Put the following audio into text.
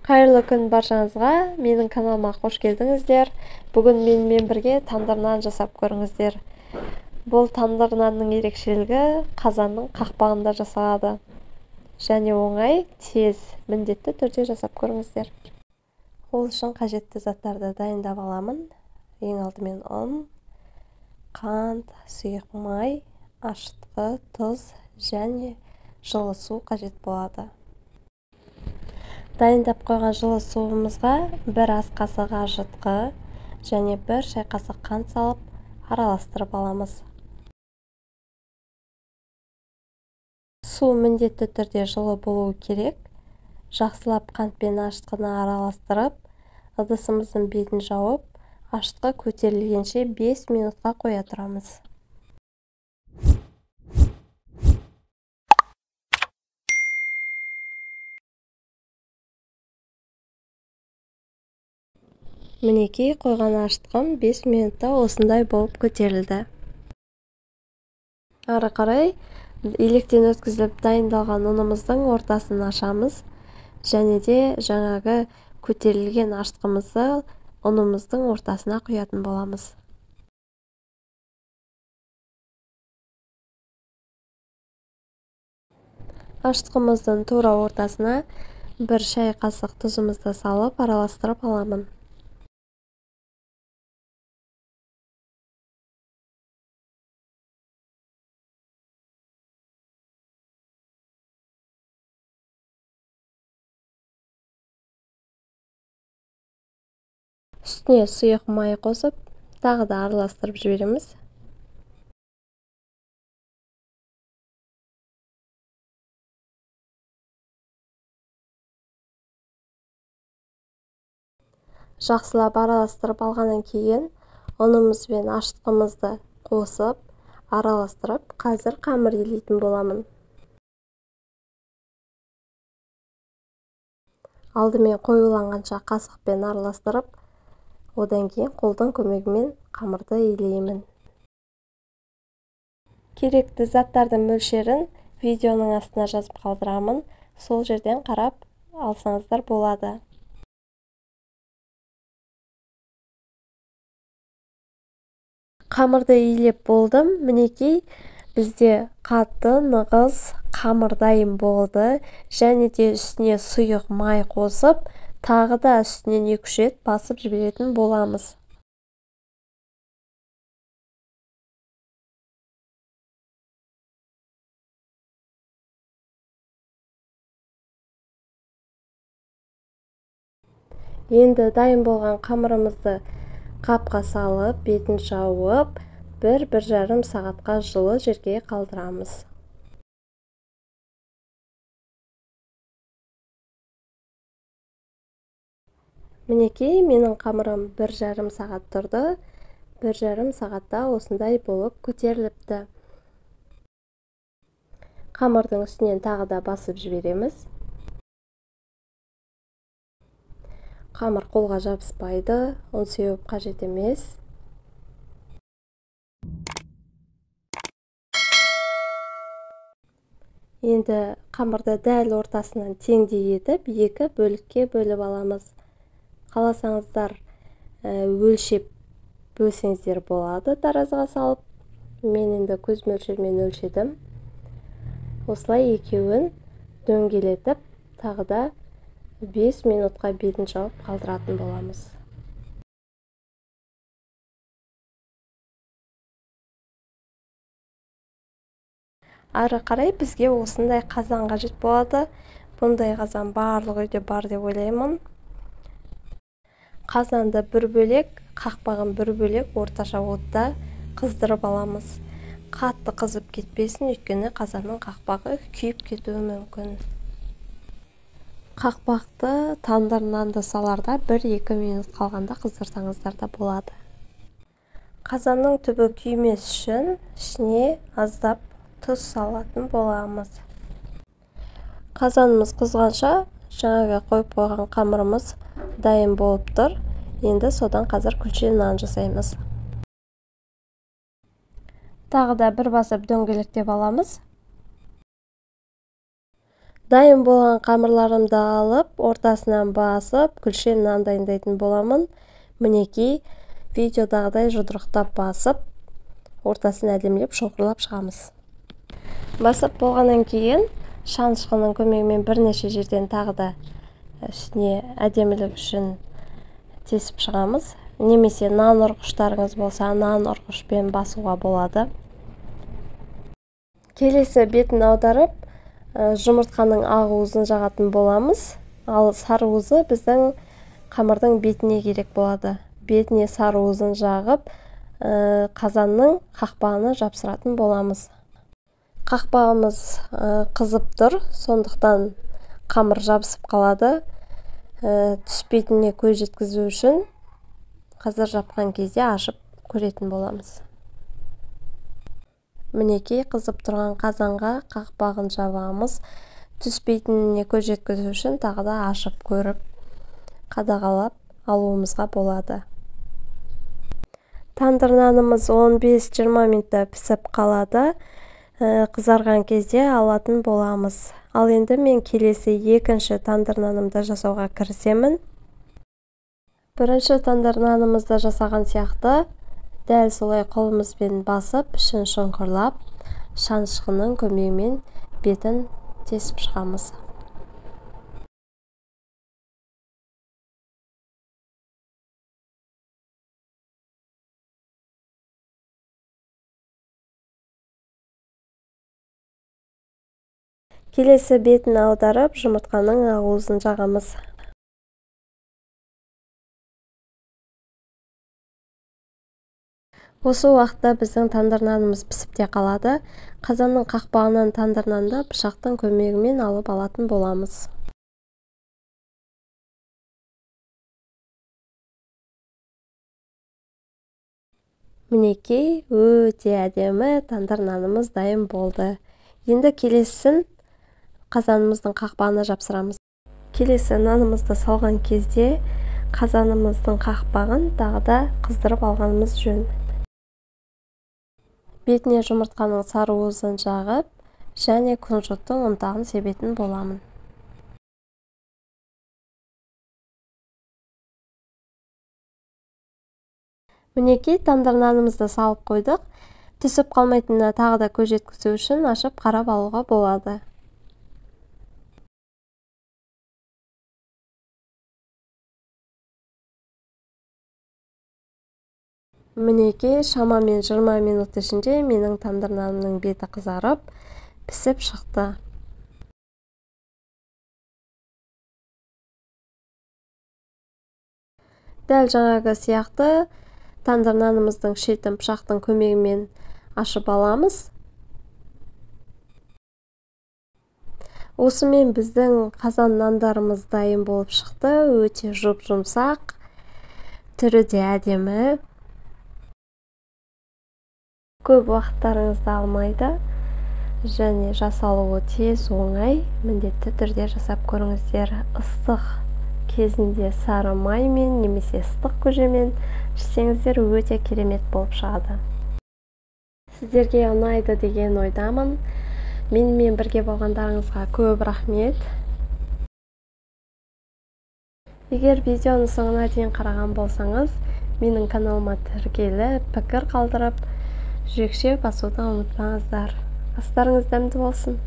Қайырлы күн баршаңызға, менің каналыма қош келдіңіздер. Бүгін менімен бірге тандыр нан жасап көріңіздер. Бұл тандыр нанның ерекшелігі қазанның қақпағында жасалады. Және оңай, тез, міндетті түрде жасап көріңіздер. Ол үшін қажетті заттарды дайындап аламын. Ең алдымен ұн, қант, сұйық май, ашытқы, тұз және жылы су қажет болады. Дайындап қойған жылы суымызға 1 ас қасық ашытқы және 1 шай қасық қант салып араластырып аламыз. Су міндетті түрде жылы болуы керек. Жақсылап қант пен ашытқыны араластырып, ыдысымыздың бетін жауып, ашытқы көтерілгенше 5 минутқа қоя тұрамыз. Мінекей қойған ашытқым 5 минутта осындай болып көтерілді. Ары қарай електен өткізіліп дайындалған ұнымыздың ортасын ашамыз және де жаңағы көтерілген ашытқымызды ұнымыздың ортасына құятын боламыз. Ашытқымыздың тура ортасына 1 шай қасық тұзымызды салып араластырып аламын. Үстіне сұйық май қосып, тағы да араластырып жібереміз. Жақсылап араластырып алғаннан кейін, ұнымыз бен ашытқымызды қосып, араластырып, қазір қамыр илейтін боламын. Алдымен қоюланғанша қасықпен араластырып, одан кейін қолдың көмегімен қамырды илеймін. Керекті заттардың мөлшерін видеоның астына жазып қалдырамын. Сол жерден қарап алсаңыздар болады. Қамырды илеп болдым. Мінекей бізде қатты, нығыз қамыр дайын болды. Және де үстіне сұйық май қосып, тағы да үстінен 2-3 рет басып жіберетін боламыз. Енді дайын болған қамырымызды қапқа салып, бетін жауып, 1-1,5 сағатқа жылы жерге қалдырамыз. Мінекей, менің қамырым 1,5 сағат тұрды. 1,5 сағатта осындай болып көтеріліпті. Қамырдың үстінен тағы да басып жібереміз. Қамыр қолға жабыспайды, ұн сеуіп қажет емес. Енді қамырды дәл ортасынан теңдей етіп, 2 бөлікке бөліп аламыз. Қаласаңыздар өлшеп бөлсеңіздер болады таразыға салып. Мен енді көз мөлшермен өлшедім. Осылай екеуін дөңгелетіп, тағы да 5 минутқа бетін жауып қалдыратын боламыз. Ары қарай бізге осындай қазан қажет болады. Бұндай қазан барлық үйде бар деп ойлаймын. Қазанды бір бөлек, қақпағын бір бөлек орташа отта қыздырып аламыз. Қатты қызып кетпесін, өйткені қазанның қақпағы күйіп кетуі мүмкін. Қақпақты тандыр нанды саларда 1-2 минут қалғанда қыздырсаңыздар да болады. Қазанның түбі күймес үшін ішіне аздап тұз салатын боламыз. Қазанымыз қызғанша, жаңағы қойып қойған қамырымыз дайын болып тұр. Енді содан қазір күлше нан жасаймыз. Тағы да бір басып дөңгелектеп аламыз. Дайын болған қамырларымды алып, ортасынан басып, күлшен нан дайындайтын боламын. Мінекей, видеодағыдай жұдырықтап басып, ортасын әдемілеп шоқырлап шығамыз. Басып болғаннан кейін, шанышқының көмегімен бірнеше жерден тағы да үстіне әдемілік үшін тесіп шығамыз. Немесе нан ұрғыштарыңыз болса, нан ұрғышпен басуға болады. Келесі бетін аударып, жұмыртқаның ақ уызын жағатын боламыз. Ал сары уызы біздің қамырдың бетіне керек болады. Бетіне сары уызын жағып, қазанның қақпағына жапсыратын боламыз. Қақпағымыз қызып тұр, сондықтан қамыр жабысып қалады. Түспейтініне көз жеткізу үшін қазір жапқан кезде ашып көретін боламыз. Мінекей, қызып тұрған қазанға қақпағын жабамыз. Түспейтініне көз жеткізу үшін тағы да ашып көріп, қадағалап алуымызға болады. Тандыр нанымыз 15-20 минутта пісіп қалады. Қызарған кезде алатын боламыз. Ал енді мен келесі екінші тандыр нанымды жасауға кірісемін. Бірінші тандыр нанымызды жасаған сияқты дәл солай қолымызбен басып, ішін шұңқырлап, шанышқының көмегімен бетін тесіп шығамыз. Келесі бетін аударып, жұмыртқаның ақ уызын жағамыз. Осы уақытта біздің тандыр нанымыз пісіп те қалады. Қазанның қақпағынан тандыр нанды пышақтың көмегімен алып алатын боламыз. Мінекей, өте әдемі тандыр нанымыз дайын болды. Енді келесін қазанымыздың қақпағына жапсырамыз. Келесі нанымызды салған кезде қазанымыздың қақпағын тағы да қыздырып алғанымыз жөн. Бетіне жұмыртқаның сары уызын жағып, және күнжіттің ұнтағын себетін боламын. Мінекей, тандыр нанымызды салып қойдық. Түсіп қалмайтынына тағы да көз жеткізу үшін ашып қарап алуға болады. Мінекей, шамамен 20 минут ішінде менің тандыр нанымның беті қызарып, пісіп шықты. Дәл жаңағы сияқты тандыр нанымыздың шетін пышақтың көмегімен ашып аламыз. Осымен біздің қазан нандарымыз дайын болып шықты. Өте жұп-жұмсақ, түрі де әдемі. Көп уақыттарыңызды алмайды, және жасалуы тез, оңай. Міндетті түрде жасап көріңіздер. Ыстық кезінде сары маймен немесе ыстық көжемен піссеңіздер өте керемет болып шығады. Сіздерге ұнайды деген ойдамын. Менімен бірге болғандарыңызға көп рахмет. Егер видеоны соңына дейін қараған болсаңыз, менің каналыма тіркеліп, пікір қалдырып, жүрекше басуды ұмытпаңыздар. Астарыңыз дәмді болсын.